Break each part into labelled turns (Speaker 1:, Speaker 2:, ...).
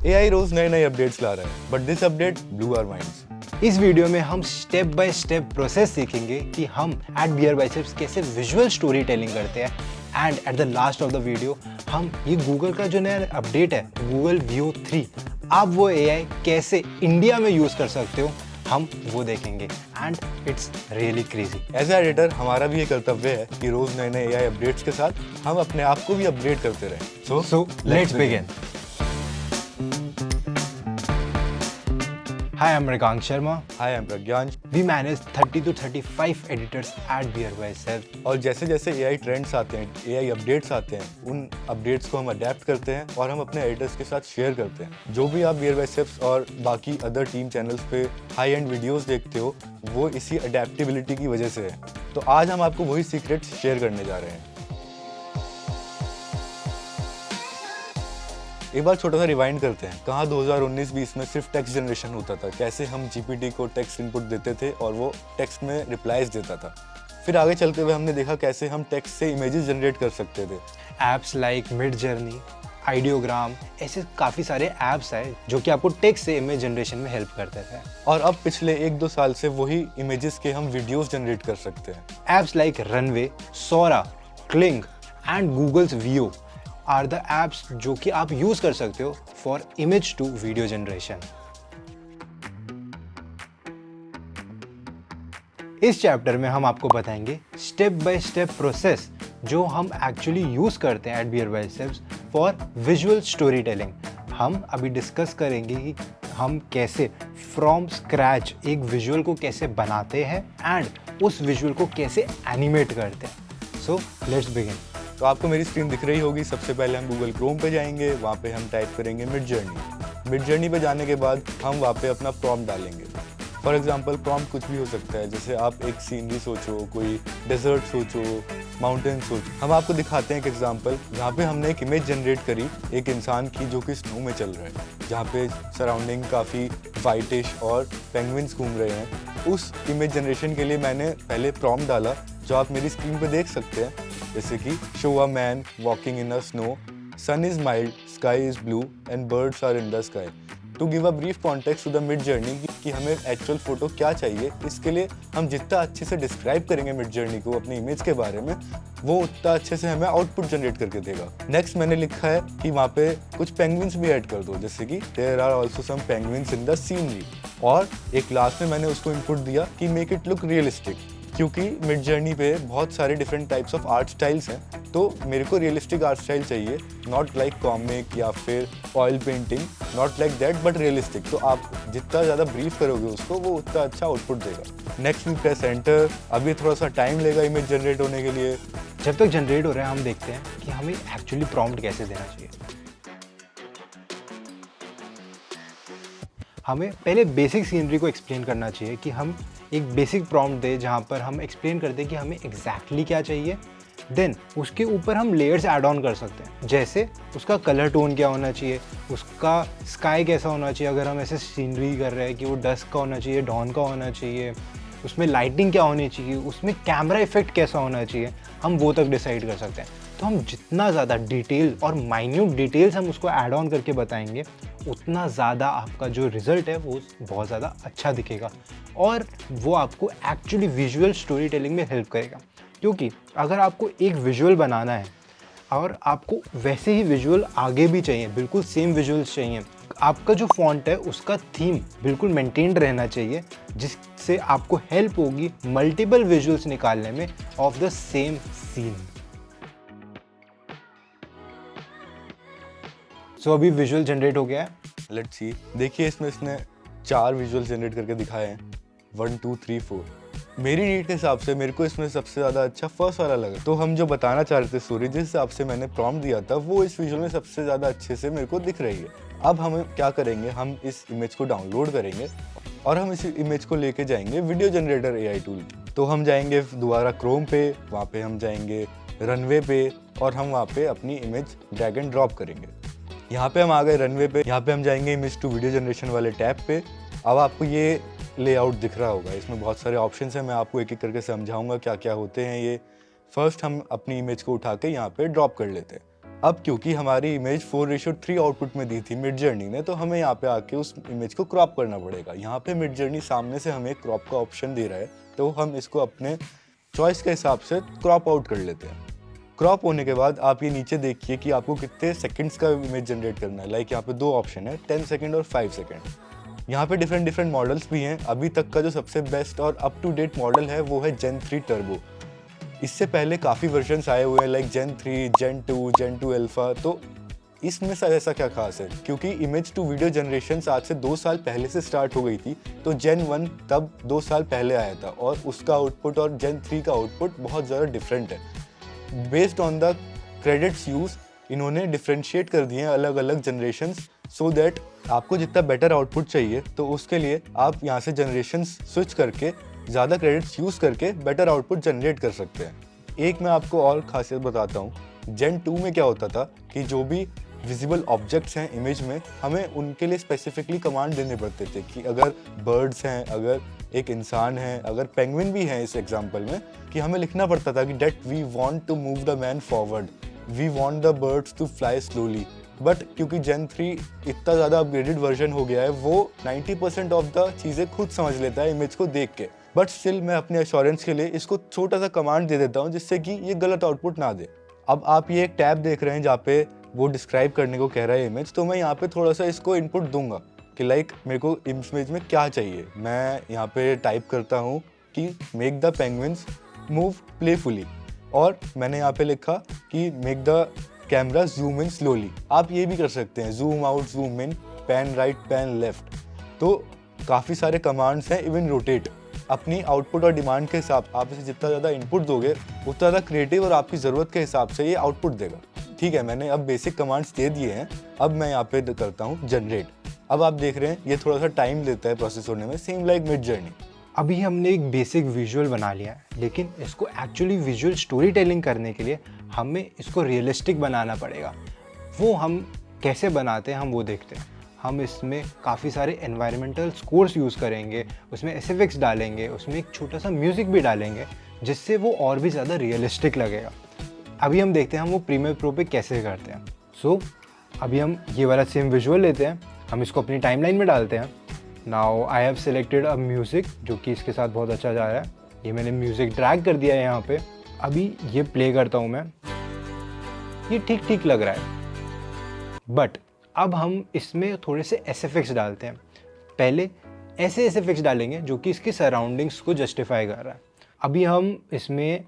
Speaker 1: AI रोज नए नए updates ला रहा है, but this update blew our minds.
Speaker 2: इस वीडियो में हम स्टेप बाय स्टेप प्रोसेस सीखेंगे कि हम एट बियर बाइसेप्स कैसे विजुअल स्टोरी टेलिंग करते हैं and at the last of the video हम ये गूगल का जो नया अपडेट है गूगल Veo 3 आप वो AI कैसे इंडिया में यूज कर सकते हो हम वो देखेंगे and it's really crazy.
Speaker 1: As a editor हमारा भी ये कर्तव्य है कि रोज नए नए AI अपडेट्स के साथ हम अपने आप को भी अपडेट करते रहें।
Speaker 2: So let's begin. Hi, I'm Mrigank Sharma.
Speaker 1: Hi, I'm Pragyansh.
Speaker 2: We manage 30 to 35 editors at Beer by Self.
Speaker 1: और जैसे जैसे AI ट्रेंड्स आते हैं, AI अपडेट्स आते हैं, उन अपडेट्स को हम अडेप्ट करते हैं और हम अपने एडिटर्स के साथ शेयर करते हैं। जो भी आप बियर बाय सेप्स और बाकी अदर टीम चैनल्स पे हाई एंड वीडियोस देखते हो, वो इसी अडेप्टेबिलिटी की वजह से है। तो आज हम आपको वही सीक्रेट्स शेयर करने जा रहे हैं। एक बार छोटा सा रिवाइंड करते हैं। कहाँ 2019-20 में सिर्फ टेक्स्ट जनरेशन होता था, कैसे हम GPT को टेक्स्ट इनपुट देते थे और वो टेक्स्ट में रिप्लाईज देता था। फिर आगे चलते हुए हमने देखा कैसे हम टेक्स्ट से इमेजेस जनरेट कर सकते थे।
Speaker 2: एप्स लाइक मिडजर्नी, आइडियोग्राम, ऐसे काफ़ी सारे एप्स आए जो कि आपको टेक्स्ट से इमेज जनरेशन में हेल्प करते थे।
Speaker 1: और अब पिछले 1-2 साल से वही इमेजेस के हम वीडियोस जनरेट कर सकते हैं।
Speaker 2: Apps like Runway, Sora, Kling and Google's Veo are the apps जो कि आप यूज कर सकते हो for image to video generation. इस चैप्टर में हम आपको बताएंगे स्टेप बाय स्टेप प्रोसेस जो हम एक्चुअली यूज करते हैं एट बियर बाय सेप्स फॉर विजुअल स्टोरी टेलिंग। हम अभी डिस्कस करेंगे कि हम कैसे फ्रॉम स्क्रैच एक विजुअल को कैसे बनाते हैं एंड उस विजुअल को कैसे एनिमेट करते हैं। So let's begin.
Speaker 1: तो आपको मेरी स्क्रीन दिख रही होगी। सबसे पहले हम गूगल क्रोम पे जाएंगे, वहाँ पे हम टाइप करेंगे मिडजर्नी पे जाने के बाद हम वहाँ पे अपना प्रॉम्प्ट डालेंगे। फॉर एग्जांपल प्रॉम्प्ट कुछ भी हो सकता है, जैसे आप एक सीनरी सोचो, कोई डेजर्ट सोचो, माउंटेन सोचो। हम आपको दिखाते हैं एक एग्जांपल जहाँ पे हमने एक इमेज जनरेट करी एक इंसान की जो कि स्नो में चल रहा है, जहाँ पे सराउंडिंग काफ़ी वाइटिश और पेंगुइन्स घूम रहे हैं। उस इमेज जनरेशन के लिए मैंने पहले प्रॉम्प्ट डाला जो आप मेरी स्क्रीन पे देख सकते हैं, जैसे कि show a man walking in a snow, sun is mild, sky is blue and birds are in the sky. To give a brief context to the Midjourney कि हमें एक्चुअल फोटो क्या चाहिए, इसके लिए हम जितना अच्छे से डिस्क्राइब करेंगे मिडजर्नी को अपनी इमेज के बारे में, वो उतना अच्छे से हमें आउटपुट जनरेट करके देगा। नेक्स्ट मैंने लिखा है कि वहाँ पे कुछ पेंगुइन्स भी ऐड कर दो, जैसे कि there are also some penguins in the scenery. और एक लास्ट में मैंने उसको इनपुट दिया कि मेक इट लुक रियलिस्टिक, क्योंकि मिडजर्नी पे बहुत सारे different types of art styles हैं, तो मेरे को रियलिस्टिक आर्ट स्टाइल चाहिए, नॉट लाइक कॉमिक या फिर oil painting, not like that but realistic. तो आप जितना ज़्यादा ब्रीफ करोगे उसको, वो उतना अच्छा आउटपुट देगा। Next we press enter. अभी थोड़ा सा टाइम लेगा इमेज जनरेट होने के लिए।
Speaker 2: जब तक जनरेट हो रहा है हम देखते हैं कि हमें एक्चुअली प्रॉम्प्ट कैसे देना चाहिए। हमें पहले बेसिक सीनरी को एक्सप्लेन करना चाहिए कि हम एक बेसिक प्रॉम्प्ट दें जहाँ पर हम एक्सप्लेन कर दें कि हमें एग्जैक्टली क्या चाहिए। देन उसके ऊपर हम लेयर्स ऐड ऑन कर सकते हैं, जैसे उसका कलर टोन क्या होना चाहिए, उसका स्काई कैसा होना चाहिए, अगर हम ऐसे सीनरी कर रहे हैं कि वो डस्क का होना चाहिए, डॉन का होना चाहिए, उसमें लाइटिंग क्या होनी चाहिए, उसमें कैमरा इफेक्ट कैसा होना चाहिए, हम वो तक डिसाइड कर सकते हैं। तो हम जितना ज़्यादा डिटेल और माइन्यूट डिटेल्स हम उसको ऐड ऑन करके बताएंगे, उतना ज़्यादा आपका जो रिज़ल्ट है वो बहुत ज़्यादा अच्छा दिखेगा और वो आपको एक्चुअली विजुअल स्टोरी टेलिंग में हेल्प करेगा। क्योंकि अगर आपको एक विजुअल बनाना है और आपको वैसे ही विजुअल आगे भी चाहिए, बिल्कुल सेम विजुअल्स चाहिए, आपका जो फॉन्ट है उसका थीम बिल्कुल मेंटेन्ड रहना चाहिए, जिससे आपको हेल्प होगी मल्टीपल विजुअल्स निकालने में ऑफ द सेम सीन। सो अभी विजुअल जनरेट हो गया है।
Speaker 1: Let's see. देखिए इसमें इसने 4 विजुअल जनरेट करके दिखाए हैं, 1 2 3 4। मेरी नीड के हिसाब से मेरे को इसमें सबसे ज़्यादा अच्छा फर्स्ट वाला लगा। तो हम जो बताना चाह रहे थे स्टोरी, जिस हिसाब से मैंने प्रॉम्प्ट दिया था, वो इस विजुअल में सबसे ज़्यादा अच्छे से मेरे को दिख रही है। अब हम क्या करेंगे, हम इस इमेज को डाउनलोड करेंगे और हम इस इमेज को लेके जाएंगे वीडियो जनरेटर AI टूल। तो हम जाएंगे दोबारा क्रोम पे, वहाँ पे हम जाएंगे रनवे पे और हम वहाँ पे अपनी इमेज ड्रैग एंड ड्रॉप करेंगे। यहाँ पे हम आ गए रनवे पे। यहाँ पे हम जाएंगे इमेज टू वीडियो जनरेशन वाले टैब पे। अब आपको ये लेआउट दिख रहा होगा, इसमें बहुत सारे ऑप्शंस हैं, मैं आपको एक एक करके समझाऊंगा क्या क्या होते हैं ये। फर्स्ट हम अपनी इमेज को उठा के यहाँ पे ड्रॉप कर लेते हैं। अब क्योंकि हमारी इमेज 4:3 आउटपुट में दी थी मिड जर्नी ने, तो हमें यहाँ पे आके उस इमेज को क्रॉप करना पड़ेगा। यहाँ पे मिड जर्नी सामने से हमें क्रॉप का ऑप्शन दे रहा है, तो हम इसको अपने चॉइस के हिसाब से क्रॉप आउट कर लेते हैं। क्रॉप होने के बाद आप ये नीचे देखिए कि आपको कितने सेकंड्स का इमेज जनरेट करना है। लाइक यहाँ पे 2 ऑप्शन है, 10 सेकंड और 5 सेकंड। यहाँ पे डिफरेंट मॉडल्स भी हैं। अभी तक का जो सबसे बेस्ट और अप टू डेट मॉडल है वो है Gen 3 टर्बो। इससे पहले काफ़ी वर्जन्स आए हुए हैं, like Gen 3, Gen 2, Gen 2 alpha. तो इसमें सर ऐसा क्या खास है? क्योंकि इमेज टू वीडियो जनरेशन आज से 2 साल पहले से स्टार्ट हो गई थी, तो Gen 1 तब 2 साल पहले आया था और उसका आउटपुट और Gen 3 का आउटपुट बहुत ज़्यादा डिफरेंट है। Based on the credits use इन्होंने डिफ्रेंशिएट कर दिए हैं अलग अलग जनरेशन्स, सो दैट आपको जितना बेटर आउटपुट चाहिए तो उसके लिए आप यहाँ से जनरेशन्स स्विच करके ज़्यादा क्रेडिट्स यूज़ करके बेटर आउटपुट जनरेट कर सकते हैं। एक मैं आपको और खासियत बताता हूँ। Gen 2 में क्या होता था कि जो भी विजिबल ऑब्जेक्ट्स हैं इमेज में, हमें उनके लिए स्पेसिफिकली कमांड देने पड़ते थे कि अगर बर्ड्स हैं, अगर एक इंसान है, अगर पेंगुइन भी है इस एग्जांपल में, कि हमें लिखना पड़ता था कि that we want to move the man forward, we want the birds to fly slowly. But क्योंकि Gen 3 इतना ज़्यादा अपग्रेडेड वर्जन हो गया है, वो 90% ऑफ द चीज़ें खुद समझ लेता है इमेज को देख के। बट स्टिल मैं अपने एश्योरेंस के लिए इसको छोटा सा कमांड दे देता हूँ जिससे कि ये गलत आउटपुट ना दे। अब आप ये एक टैब देख रहे हैं जहाँ पे वो डिस्क्राइब करने को कह रहा है इमेज, तो मैं यहाँ पे थोड़ा सा इसको इनपुट दूंगा कि लाइक मेरे को इमेज में क्या चाहिए। मैं यहाँ पे टाइप करता हूँ कि make the penguins move playfully, और मैंने यहाँ पे लिखा कि make the camera zoom in slowly. आप ये भी कर सकते हैं, zoom out, zoom in, pan right, pan left. तो काफ़ी सारे कमांड्स हैं, इवन रोटेट। अपनी आउटपुट और डिमांड के हिसाब आप इसे जितना ज़्यादा इनपुट दोगे उतना ज़्यादा क्रिएटिव और आपकी ज़रूरत के हिसाब से ये आउटपुट देगा। ठीक है, मैंने अब बेसिक कमांड्स दे दिए हैं। अब मैं यहाँ पे करता हूँ जनरेट। अब आप देख रहे हैं ये थोड़ा सा टाइम लेता है प्रोसेस होने में, सेम लाइक मिड जर्नी।
Speaker 2: अभी हमने एक बेसिक विजुअल बना लिया है, लेकिन इसको एक्चुअली विजुअल स्टोरी टेलिंग करने के लिए हमें इसको रियलिस्टिक बनाना पड़ेगा। वो हम कैसे बनाते हैं हम वो देखते हैं। हम इसमें काफ़ी एनवायरमेंटल एनवायरमेंटल स्कोर्स यूज़ करेंगे, उसमें एसएफएक्स डालेंगे, उसमें एक छोटा सा म्यूज़िक भी डालेंगे जिससे वो और भी ज़्यादा रियलिस्टिक लगेगा। अभी हम देखते हैं हम वो प्रीमियर प्रो पे कैसे करते हैं। सो अभी हम ये वाला सेम विजुअल लेते हैं, हम इसको अपनी टाइमलाइन में डालते हैं। Now I have selected a music जो कि इसके साथ बहुत अच्छा जा रहा है। ये मैंने म्यूज़िक ड्रैग कर दिया है यहाँ पे। अभी ये प्ले करता हूँ मैं, ये ठीक ठीक लग रहा है। बट अब हम इसमें थोड़े से एसएफएक्स डालते हैं। पहले ऐसे एसएफएक्स डालेंगे जो कि इसकी सराउंडिंग्स को जस्टिफाई कर रहा है। अभी हम इसमें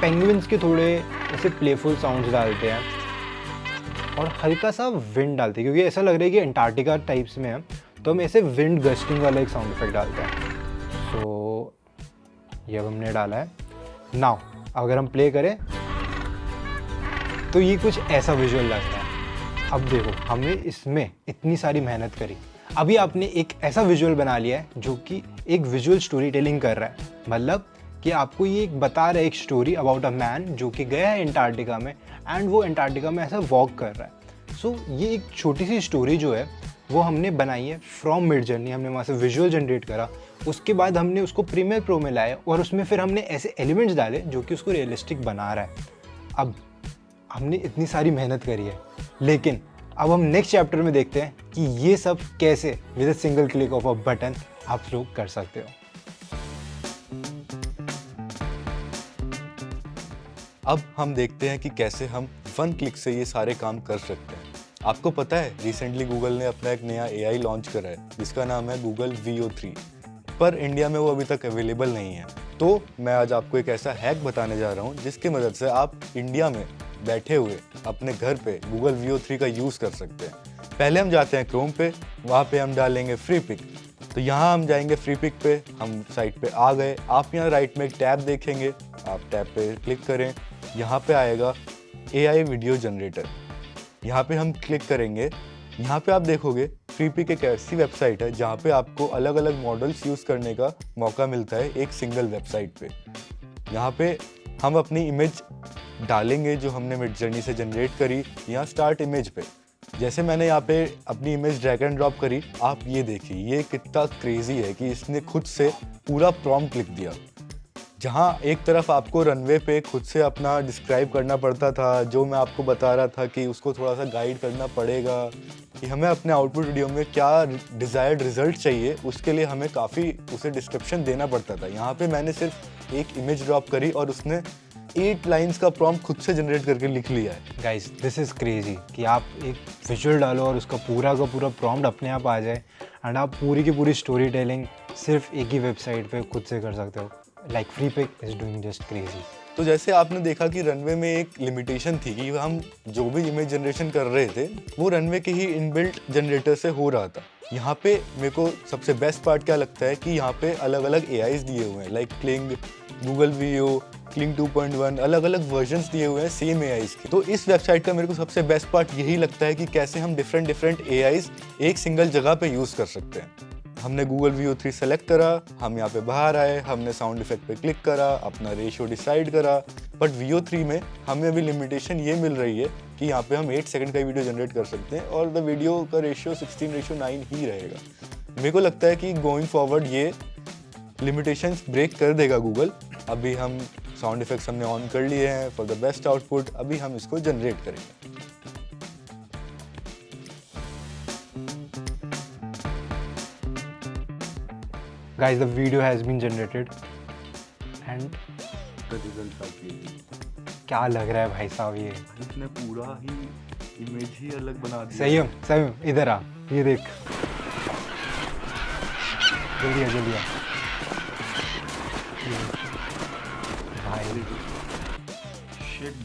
Speaker 2: पेंगुइन्स के थोड़े ऐसे प्लेफुल साउंड्स डालते हैं और हल्का सा विंड डालते हैं, क्योंकि ऐसा लग रहा है कि अंटार्कटिका टाइप्स में है, तो हम ऐसे विंड गस्टिंग वाला एक साउंड इफेक्ट डालते हैं। सो ये अब हमने डाला है। नाउ अगर हम प्ले करें तो ये कुछ ऐसा विजुअल लगता है। अब देखो हमने इसमें इतनी सारी मेहनत करी, अभी आपने एक ऐसा विजुअल बना लिया है जो कि एक विजुअल स्टोरी टेलिंग कर रहा है। मतलब कि आपको ये एक बता रहा है एक स्टोरी अबाउट अ मैन जो कि गया है अंटार्कटिका में, एंड वो अंटार्कटिका में ऐसा वॉक कर रहा है। सो ये एक छोटी सी स्टोरी जो है वो हमने बनाई है फ्रॉम मिड जर्नी। हमने वहाँ से विजुअल जनरेट करा, उसके बाद हमने उसको प्रीमियर प्रो में लाया और उसमें फिर हमने ऐसे एलिमेंट्स डाले जो कि उसको रियलिस्टिक बना रहा है। अब हमने इतनी सारी मेहनत करी है, लेकिन अब हम नेक्स्ट चैप्टर में देखते हैं कि ये सब कैसे with a single click of a button आप लोग कर सकते हो।
Speaker 1: अब हम देखते हैं कि कैसे हम 1 क्लिक से ये सारे काम कर सकते हैं। आपको पता है रिसेंटली गूगल ने अपना एक नया AI लॉन्च करा है जिसका नाम है गूगल Veo 3, पर इंडिया में वो अभी तक अवेलेबल नहीं है। तो मैं आज आपको एक ऐसा हैक बताने जा रहा हूँ जिसकी मदद से आप इंडिया में बैठे हुए अपने घर पे गूगल Veo 3 का यूज़ कर सकते हैं। पहले हम जाते हैं क्रोम पे, वहाँ पे हम डालेंगे फ्री पिक। तो यहाँ हम जाएंगे फ्री पिक पे, हम साइट पे आ गए। आप यहाँ राइट में एक टैब देखेंगे, आप टैब पे क्लिक करें, यहाँ पे आएगा AI वीडियो जनरेटर। यहाँ पे हम क्लिक करेंगे। यहाँ पे आप देखोगे फ्री पिक एक ऐसी वेबसाइट है जहाँ पे आपको अलग अलग मॉडल्स यूज़ करने का मौका मिलता है एक सिंगल वेबसाइट पे। यहाँ पे हम अपनी इमेज डालेंगे जो हमने मिड जर्नी से जनरेट करी, यहाँ स्टार्ट इमेज पे। जैसे मैंने यहाँ पे अपनी इमेज ड्रैग एंड ड्रॉप करी, आप ये देखिए ये कितना क्रेजी है कि इसने खुद से पूरा प्रॉम्प्ट लिख दिया। जहाँ एक तरफ आपको रनवे पे खुद से अपना डिस्क्राइब करना पड़ता था, जो मैं आपको बता रहा था कि उसको थोड़ा सा गाइड करना पड़ेगा कि हमें अपने आउटपुट वीडियो में क्या डिज़ायर्ड रिजल्ट चाहिए, उसके लिए हमें काफ़ी उसे डिस्क्रिप्शन देना पड़ता था। यहाँ पे मैंने सिर्फ एक इमेज ड्रॉप करी और उसने 8 लाइंस का प्रॉम्प्ट खुद से जनरेट करके लिख लिया है।
Speaker 2: गाइस दिस इज़ क्रेजी कि आप एक विजुअल डालो और उसका पूरा का पूरा प्रॉम्प्ट अपने आप आ जाए एंड आप पूरी की पूरी स्टोरी टेलिंग सिर्फ एक ही वेबसाइट पे खुद से कर सकते हो। Like Freepik is doing just crazy.
Speaker 1: तो जैसे आपने देखा कि रनवे में एक लिमिटेशन थी कि हम जो भी इमेज जनरेशन कर रहे थे वो रनवे के ही इनबिल्ट जनरेटर से हो रहा था। यहाँ पे मेरे को सबसे बेस्ट पार्ट क्या लगता है कि यहाँ पे अलग अलग AIs दिए हुए हैं, like Kling, Google Veo, Kling 2.1, अलग अलग वर्जन्स दिए हुए हैं सेम AIs के। तो इस वेबसाइट का मेरे को सबसे बेस्ट पार्ट यही लगता है कि कैसे हम डिफरेंट AIs एक सिंगल जगह पे यूज़ कर सकते हैं। हमने गूगल वीओ 3 सेलेक्ट करा, हम यहाँ पे बाहर आए, हमने साउंड इफेक्ट पे क्लिक करा, अपना रेशियो डिसाइड करा। बट वीओ 3 में हमें अभी लिमिटेशन ये मिल रही है कि यहाँ पे हम 8 सेकंड का वीडियो जनरेट कर सकते हैं और द वीडियो का रेशियो 16:9 ही रहेगा। मेरे को लगता है कि गोइंग फॉरवर्ड ये लिमिटेशंस ब्रेक कर देगा गूगल। अभी हम साउंड इफेक्ट्स हमने ऑन कर लिए हैं फॉर द बेस्ट आउटपुट, अभी हम इसको जनरेट करेंगे।
Speaker 2: Guys, the video has been generated and
Speaker 1: The results are crazy.
Speaker 2: क्या लग रहा है भाई साहब ये?
Speaker 1: इसने पूरा ही इमेज ही अलग बना दिया।
Speaker 2: सही इधर आ, ये देख, जल्दी आ भाई।
Speaker 1: शिट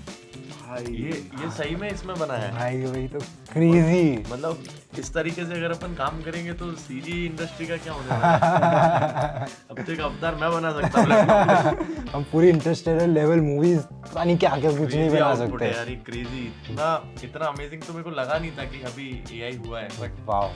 Speaker 1: भाई,
Speaker 3: ये सही में इसमें बना है
Speaker 2: भाई वही तो क्रेजी।
Speaker 3: मतलब इस तरीके से अगर अपन काम करेंगे तो सीजी इंडस्ट्री का क्या होने वाला है? अब तो एक अवतार मैं बना सकता हूँ।
Speaker 2: हम पूरी इंटरस्टेलर लेवल मूवीज पता नहीं क्या क्या कुछ नहीं बना सकते
Speaker 3: यार। ये क्रेजी, इतना अमेजिंग तो मेरे को लगा नहीं था कि अभी एआई हुआ है। बट
Speaker 2: वाओ,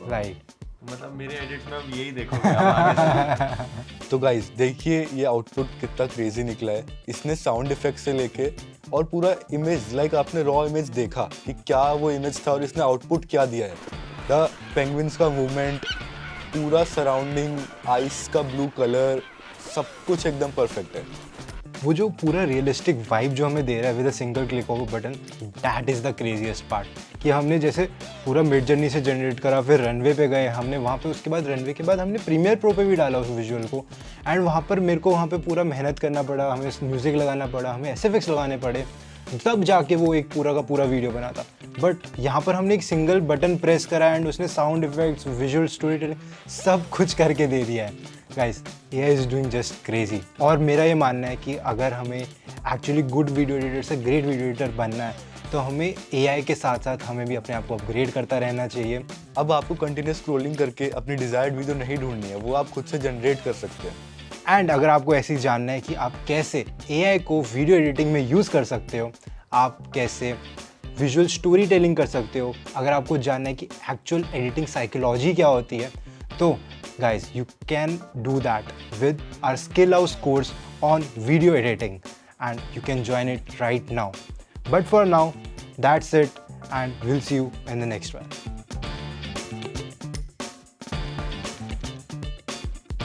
Speaker 2: लाइक
Speaker 3: मतलब मेरे एडिट्स में अब यही देखोगे आप आगे से।
Speaker 1: तो गाइस देखिए ये आउटपुट कितना क्रेजी निकला है। इसने साउंड इफेक्ट से लेके और पूरा इमेज, लाइक आपने रॉ इमेज देखा कि क्या वो इमेज था और इसने आउटपुट क्या दिया है। द पेंगुइन्स का मूवमेंट, पूरा सराउंडिंग, आइस का ब्लू कलर, सब कुछ एकदम परफेक्ट है।
Speaker 2: वो जो पूरा रियलिस्टिक वाइब जो हमें दे रहा है with a single click of a button, that is the craziest part. कि हमने जैसे पूरा मिड जर्नी से जनरेट करा, फिर रनवे पे गए हमने, वहाँ पे उसके बाद रनवे के बाद हमने प्रीमियर प्रो पे भी डाला उस विजुअल को। एंड वहाँ पर मेरे को वहाँ पे पूरा मेहनत करना पड़ा, हमें म्यूज़िक लगाना पड़ा, हमें SFX लगाने पड़े, तब जाके वो एक पूरा का पूरा वीडियो बना था। बट यहाँ पर हमने एक सिंगल बटन प्रेस करा एंड उसने sound effects, visual story telling सब कुछ करके दे दिया है। Guys AI is doing just crazy. और मेरा ये मानना है कि अगर हमें एक्चुअली गुड वीडियो एडिटर से ग्रेट वीडियो एडिटर बनना है तो हमें AI के साथ साथ हमें भी अपने आप को अपग्रेड करता रहना चाहिए।
Speaker 1: अब आपको कंटिन्यूस स्क्रॉलिंग करके अपनी डिजायर्ड वीडियो नहीं ढूंढनी है, वो आप खुद से जनरेट कर सकते हैं।
Speaker 2: एंड अगर आपको ऐसे ही जानना है कि आप कैसे AI को वीडियो एडिटिंग में यूज़ कर सकते हो, आप कैसे विजुअल स्टोरी टेलिंग कर सकते हो, अगर आपको जानना है कि एक्चुअल एडिटिंग साइकोलॉजी क्या होती है, तो guys you can do that with our skill house course on video editing and you can join it right now. But for now that's it and we'll see you in the next one.